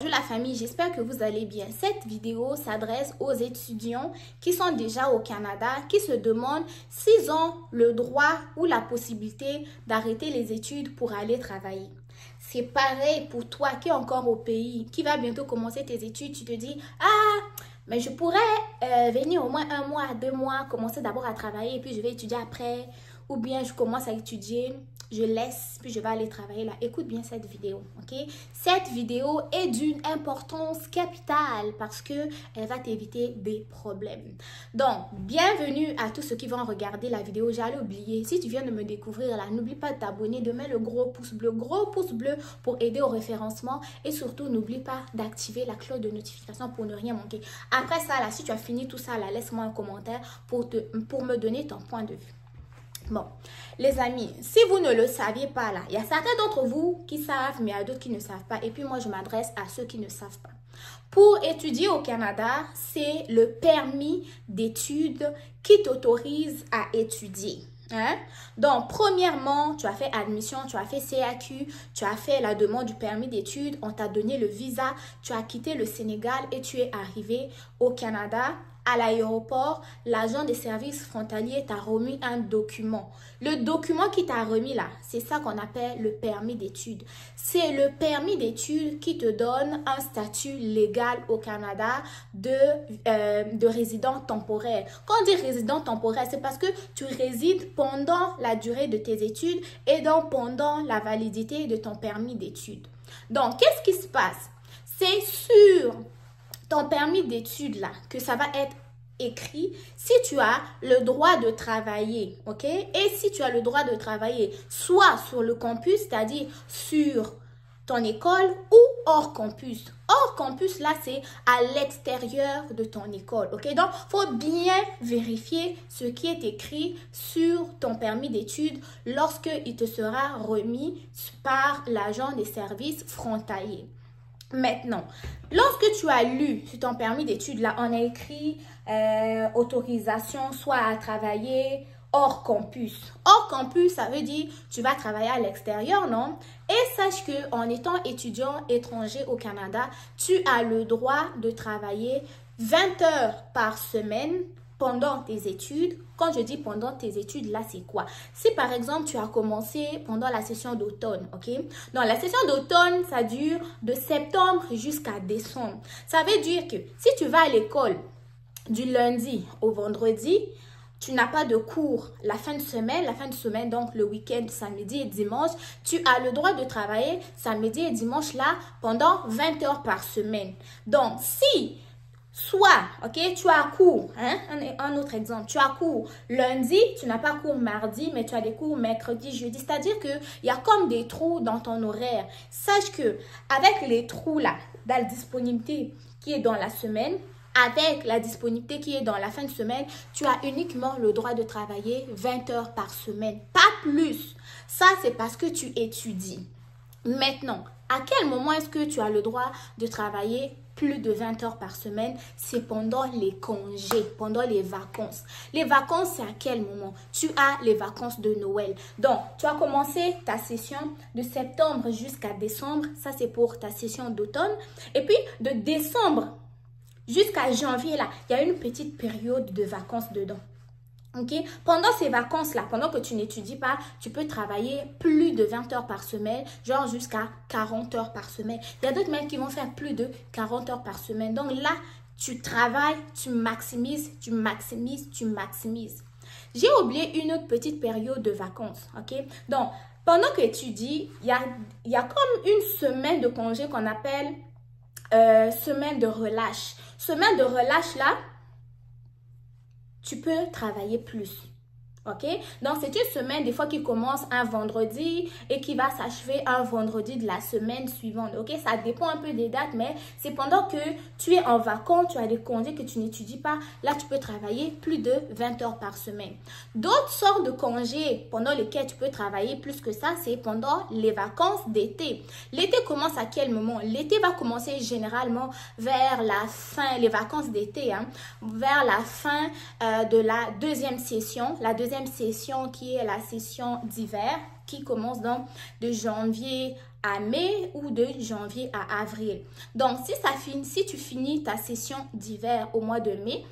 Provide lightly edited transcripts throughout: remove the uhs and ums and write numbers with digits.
Bonjour la famille, j'espère que vous allez bien. Cette vidéo s'adresse aux étudiants qui sont déjà au Canada, qui se demandent s'ils ont le droit ou la possibilité d'arrêter les études pour aller travailler. C'est pareil pour toi qui est encore au pays, qui va bientôt commencer tes études. Tu te dis, mais je pourrais venir au moins 1 mois, 2 mois, commencer d'abord à travailler et puis je vais étudier après. Ou bien je commence à étudier, je laisse, puis je vais aller travailler là. Écoute bien cette vidéo, ok? Cette vidéo est d'une importance capitale parce que elle va t'éviter des problèmes. Donc, bienvenue à tous ceux qui vont regarder la vidéo. J'allais oublier, si tu viens de me découvrir là, n'oublie pas de t'abonner, de mettre le gros pouce bleu pour aider au référencement. Et surtout, n'oublie pas d'activer la cloche de notification pour ne rien manquer. Après ça, là, si tu as fini tout ça, là, laisse-moi un commentaire pour me donner ton point de vue. Bon, les amis, si vous ne le saviez pas là, il y a certains d'entre vous qui savent, mais il y a d'autres qui ne savent pas. Et puis moi, je m'adresse à ceux qui ne savent pas. Pour étudier au Canada, c'est le permis d'études qui t'autorise à étudier. Hein? Donc, premièrement, tu as fait admission, tu as fait CAQ, tu as fait la demande du permis d'études, on t'a donné le visa, tu as quitté le Sénégal et tu es arrivé au Canada. À l'aéroport, l'agent des services frontaliers t'a remis un document. Le document qui t'a remis là, c'est ça qu'on appelle le permis d'études. C'est le permis d'études qui te donne un statut légal au Canada de résident temporaire. Quand on dit résident temporaire, c'est parce que tu résides pendant la durée de tes études et donc pendant la validité de ton permis d'études. Donc, qu'est-ce qui se passe? C'est sur ton permis d'études là, que ça va être écrit si tu as le droit de travailler, ok? Et si tu as le droit de travailler soit sur le campus, c'est-à-dire sur ton école ou hors campus. Hors campus, là, c'est à l'extérieur de ton école, ok? Donc, il faut bien vérifier ce qui est écrit sur ton permis d'études lorsqu'il te sera remis par l'agent des services frontaliers. Maintenant, lorsque tu as lu sur ton permis d'études, là, on a écrit autorisation soit à travailler hors campus. Hors campus, ça veut dire tu vas travailler à l'extérieur, non? Et sache que en étant étudiant étranger au Canada, tu as le droit de travailler 20 heures par semaine pendant tes études. Quand je dis pendant tes études, là, c'est quoi? Si par exemple, tu as commencé pendant la session d'automne, ok? Donc, la session d'automne, ça dure de septembre jusqu'à décembre. Ça veut dire que si tu vas à l'école du lundi au vendredi, tu n'as pas de cours la fin de semaine, donc le week-end, samedi et dimanche, tu as le droit de travailler samedi et dimanche là pendant 20 heures par semaine. Donc, si soit, ok, tu as cours, hein, un autre exemple, tu as cours lundi, tu n'as pas cours mardi, mais tu as des cours mercredi, jeudi. C'est-à-dire qu'il y a comme des trous dans ton horaire. Sache que avec les trous là, dans la disponibilité qui est dans la semaine, avec la disponibilité qui est dans la fin de semaine, tu as uniquement le droit de travailler 20 heures par semaine, pas plus. Ça, c'est parce que tu étudies. Maintenant, à quel moment est-ce que tu as le droit de travailler plus de 20 heures par semaine? C'est pendant les congés, pendant les vacances. Les vacances, c'est à quel moment? Tu as les vacances de Noël. Donc, tu as commencé ta session de septembre jusqu'à décembre. Ça, c'est pour ta session d'automne. Et puis, de décembre jusqu'à janvier, là, il y a une petite période de vacances dedans. Ok? Pendant ces vacances-là, pendant que tu n'étudies pas, tu peux travailler plus de 20 heures par semaine, genre jusqu'à 40 heures par semaine. Il y a d'autres même qui vont faire plus de 40 heures par semaine. Donc là, tu travailles, tu maximises. J'ai oublié une autre petite période de vacances. Ok? Donc, pendant que tu étudies, il y a comme une semaine de congé qu'on appelle semaine de relâche. Semaine de relâche là, tu peux travailler plus. Ok? Donc, c'est une semaine des fois qui commence un vendredi et qui va s'achever un vendredi de la semaine suivante. Ok? Ça dépend un peu des dates, mais c'est pendant que tu es en vacances, tu as des congés que tu n'étudies pas. Là, tu peux travailler plus de 20 heures par semaine. D'autres sortes de congés pendant lesquels tu peux travailler plus que ça, c'est pendant les vacances d'été. L'été commence à quel moment? L'été va commencer généralement vers la fin, les vacances d'été, hein, vers la fin de la deuxième session. La deuxième session qui est la session d'hiver qui commence donc de janvier à mai ou de janvier à avril. Donc, si tu finis ta session d'hiver au mois de mai,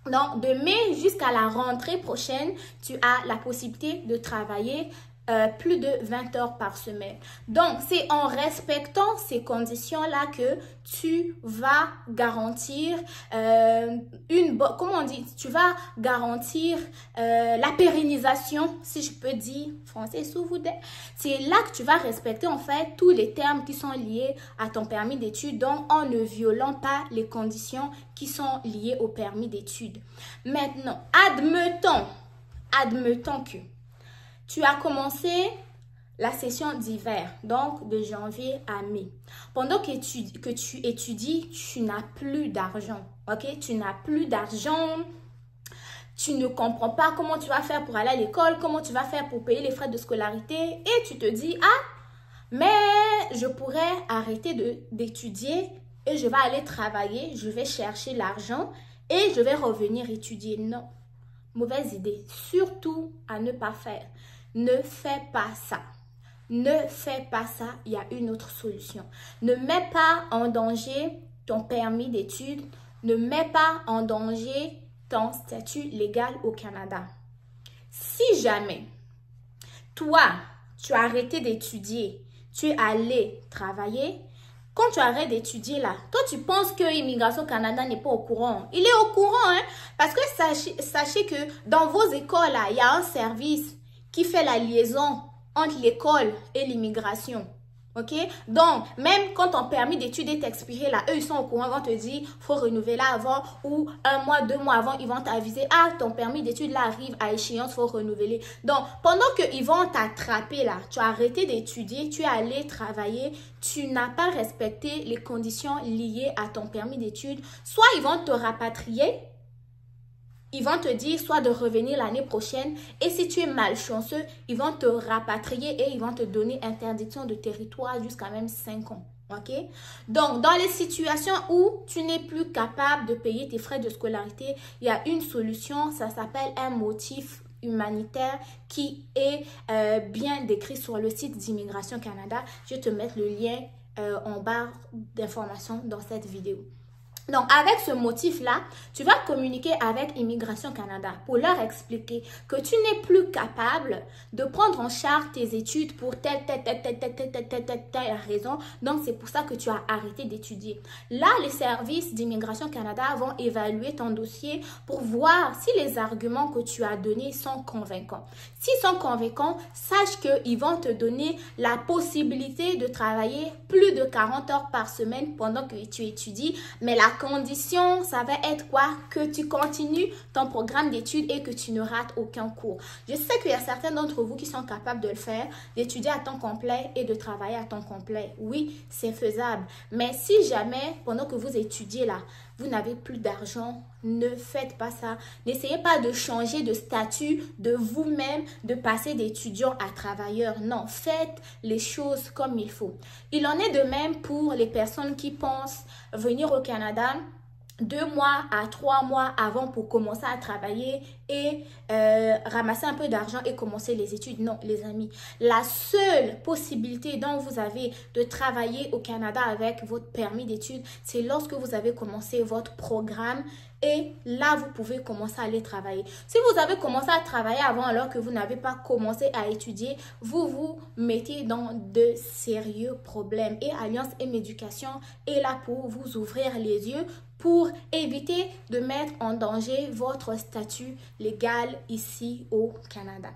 donc de mai jusqu'à la rentrée prochaine, tu as la possibilité de travailler plus de 20 heures par semaine. Donc, c'est en respectant ces conditions-là que tu vas garantir tu vas garantir la pérennisation, si je peux dire, français sous vous. C'est là que tu vas respecter en fait tous les termes qui sont liés à ton permis d'études, donc en ne violant pas les conditions qui sont liées au permis d'études. Maintenant, admettons que tu as commencé la session d'hiver, donc de janvier à mai. Pendant que tu étudies, tu n'as plus d'argent, ok? Tu n'as plus d'argent, tu ne comprends pas comment tu vas faire pour aller à l'école, comment tu vas faire pour payer les frais de scolarité et tu te dis, ah, mais je pourrais arrêter d'étudier et je vais aller travailler, je vais chercher l'argent et je vais revenir étudier. Non, mauvaise idée, surtout à ne pas faire. Ne fais pas ça. Ne fais pas ça. Il y a une autre solution. Ne mets pas en danger ton permis d'études. Ne mets pas en danger ton statut légal au Canada. Si jamais, toi, tu as arrêté d'étudier, tu es allé travailler, quand tu arrêtes d'étudier là, toi tu penses que Immigration Canada n'est pas au courant. Il est au courant, hein? Parce que sachez que dans vos écoles là, il y a un service qui fait la liaison entre l'école et l'immigration. Ok? Donc, même quand ton permis d'études est expiré, là, eux, ils sont au courant, ils vont te dire, faut renouveler avant, ou 1 mois, 2 mois avant, ils vont t'aviser, ah, ton permis d'études, là, arrive à échéance, faut renouveler. Donc, pendant qu'ils vont t'attraper, là, tu as arrêté d'étudier, tu es allé travailler, tu n'as pas respecté les conditions liées à ton permis d'études, soit ils vont te rapatrier, ils vont te dire soit de revenir l'année prochaine et si tu es malchanceux, ils vont te rapatrier et ils vont te donner interdiction de territoire jusqu'à même 5 ans. Ok? Donc, dans les situations où tu n'es plus capable de payer tes frais de scolarité, il y a une solution, ça s'appelle un motif humanitaire qui est bien décrit sur le site d'Immigration Canada. Je vais te mettre le lien en barre d'informations dans cette vidéo. Donc, avec ce motif-là, tu vas communiquer avec Immigration Canada pour leur expliquer que tu n'es plus capable de prendre en charge tes études pour telle raison. Donc, c'est pour ça que tu as arrêté d'étudier. Là, les services d'Immigration Canada vont évaluer ton dossier pour voir si les arguments que tu as donnés sont convaincants. S'ils sont convaincants, sache qu'ils vont te donner la possibilité de travailler plus de 40 heures par semaine pendant que tu étudies, mais la condition, ça va être quoi? Que tu continues ton programme d'études et que tu ne rates aucun cours. Je sais qu'il y a certains d'entre vous qui sont capables de le faire, d'étudier à temps complet et de travailler à temps complet. Oui, c'est faisable. Mais si jamais, pendant que vous étudiez là, vous n'avez plus d'argent, ne faites pas ça. N'essayez pas de changer de statut de vous-même, de passer d'étudiant à travailleur. Non, faites les choses comme il faut. Il en est de même pour les personnes qui pensent venir au Canada 2 mois à 3 mois avant pour commencer à travailler et ramasser un peu d'argent et commencer les études. Non, les amis. La seule possibilité dont vous avez de travailler au Canada avec votre permis d'études, c'est lorsque vous avez commencé votre programme et là, vous pouvez commencer à aller travailler. Si vous avez commencé à travailler avant alors que vous n'avez pas commencé à étudier, vous vous mettez dans de sérieux problèmes. Et Alliance M-Éducation est là pour vous ouvrir les yeux pour éviter de mettre en danger votre statut légal ici au Canada.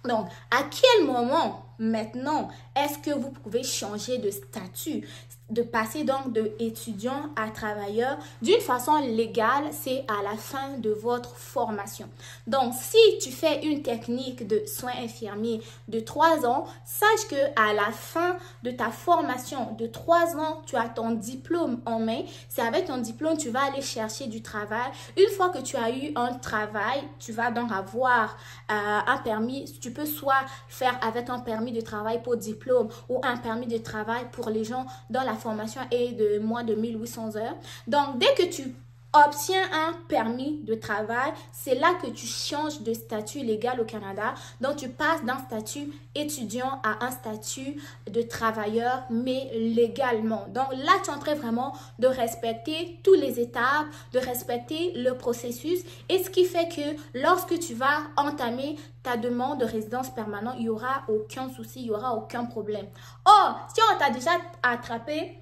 Donc, à quel moment maintenant est-ce que vous pouvez changer de statut, de passer donc de étudiant à travailleur d'une façon légale? C'est à la fin de votre formation. Donc, si tu fais une technique de soins infirmiers de 3 ans, sache que à la fin de ta formation de 3 ans, tu as ton diplôme en main. C'est avec ton diplôme, tu vas aller chercher du travail. Une fois que tu as eu un travail, tu vas donc avoir un permis. Tu peux soit faire avec un permis de travail pour diplôme ou un permis de travail pour les gens dont la formation est de moins de 1800 heures. Donc, dès que tu obtiens un permis de travail. C'est là que tu changes de statut légal au Canada. Donc, tu passes d'un statut étudiant à un statut de travailleur, mais légalement. Donc, là, tu es en train vraiment de respecter toutes les étapes, de respecter le processus. Et ce qui fait que lorsque tu vas entamer ta demande de résidence permanente, il n'y aura aucun souci, il n'y aura aucun problème. Or, si on t'a déjà attrapé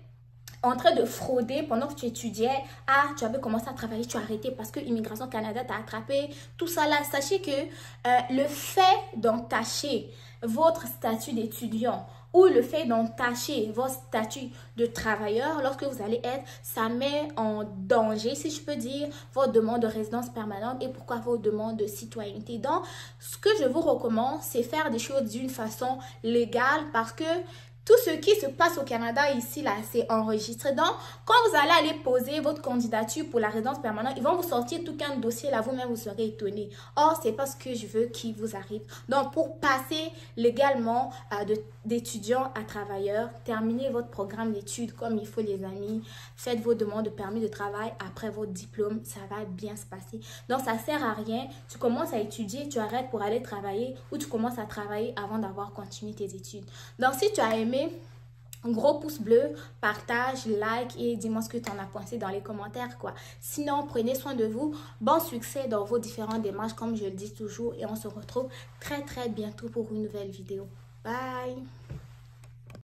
en train de frauder pendant que tu étudiais, tu avais commencé à travailler, tu as arrêté parce que Immigration Canada t'a attrapé, tout ça là, sachez que le fait d'entacher votre statut d'étudiant ou le fait d'entacher votre statut de travailleur, lorsque vous allez être, ça met en danger, si je peux dire, votre demande de résidence permanente et pourquoi votre demande de citoyenneté. Donc, ce que je vous recommande, c'est faire des choses d'une façon légale parce que tout ce qui se passe au Canada ici, là, c'est enregistré. Donc, quand vous allez aller poser votre candidature pour la résidence permanente, ils vont vous sortir tout un dossier là, vous-même, vous serez étonné. Or, c'est pas ce que je veux qui vous arrive. Donc, pour passer légalement d'étudiant à travailleur, terminez votre programme d'études comme il faut, les amis. Faites vos demandes de permis de travail après votre diplôme. Ça va bien se passer. Donc, ça sert à rien. Tu commences à étudier, tu arrêtes pour aller travailler ou tu commences à travailler avant d'avoir continué tes études. Donc, si tu as aimé, un gros pouce bleu, partage, like et dis-moi ce que tu en as pensé dans les commentaires, quoi. Sinon, prenez soin de vous. Bon succès dans vos différentes démarches, comme je le dis toujours. Et on se retrouve très, très bientôt pour une nouvelle vidéo. Bye!